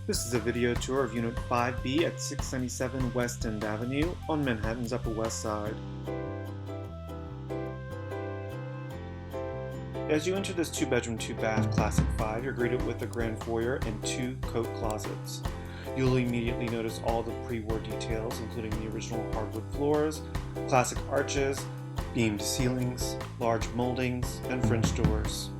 This is a video tour of Unit 5B at 697 West End Avenue on Manhattan's Upper West Side. As you enter this 2-bedroom, 2-bath Classic 5, you're greeted with a grand foyer and 2 coat closets. You'll immediately notice all the pre-war details, including the original hardwood floors, classic arches, beamed ceilings, large moldings, and French doors.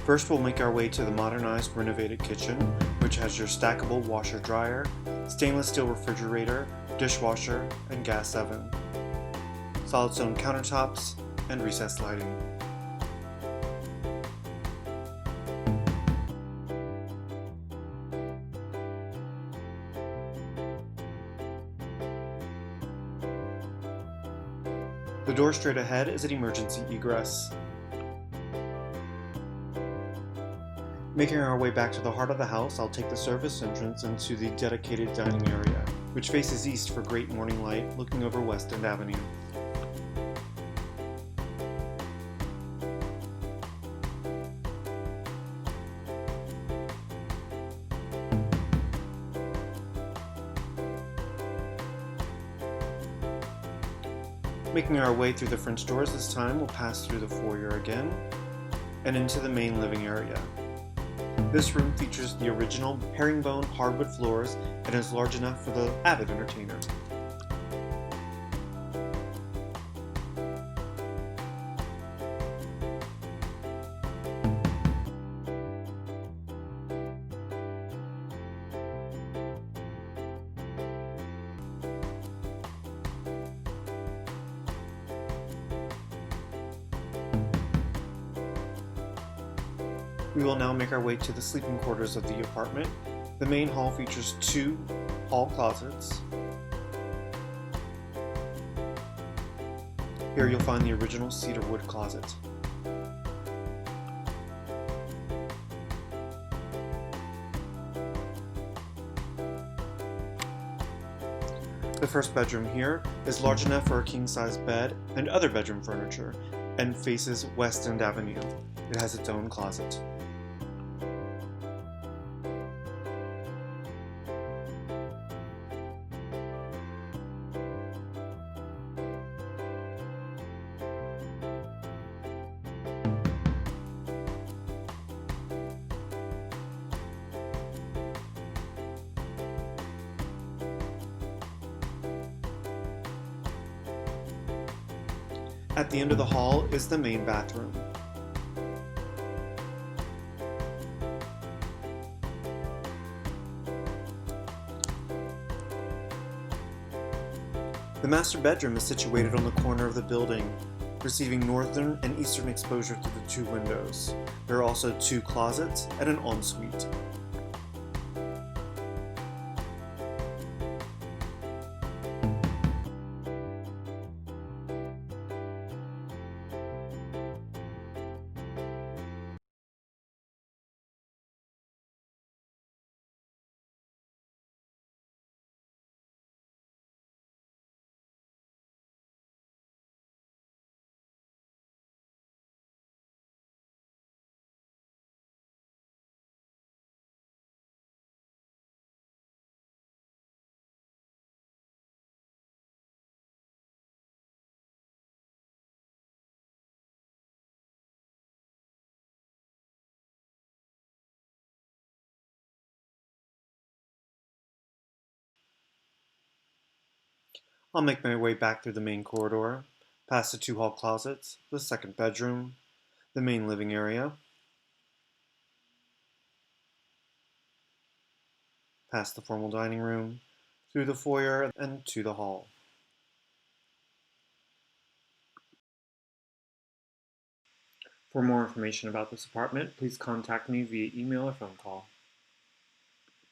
First, we'll make our way to the modernized renovated kitchen, which has your stackable washer-dryer, stainless steel refrigerator, dishwasher, and gas oven, solid stone countertops, and recessed lighting. The door straight ahead is an emergency egress. Making our way back to the heart of the house, I'll take the service entrance into the dedicated dining area, which faces east for great morning light, looking over West End Avenue. Making our way through the French doors this time, we'll pass through the foyer again, and into the main living area. This room features the original herringbone hardwood floors and is large enough for the avid entertainer. We will now make our way to the sleeping quarters of the apartment. The main hall features 2 hall closets. Here you'll find the original cedar wood closet. The first bedroom here is large enough for a king-size bed and other bedroom furniture, and faces West End Avenue. It has its own closet. At the end of the hall is the main bathroom. The master bedroom is situated on the corner of the building, receiving northern and eastern exposure through the 2 windows. There are also 2 closets and an ensuite. I'll make my way back through the main corridor, past the 2 hall closets, the second bedroom, the main living area, past the formal dining room, through the foyer, and to the hall. For more information about this apartment, please contact me via email or phone call.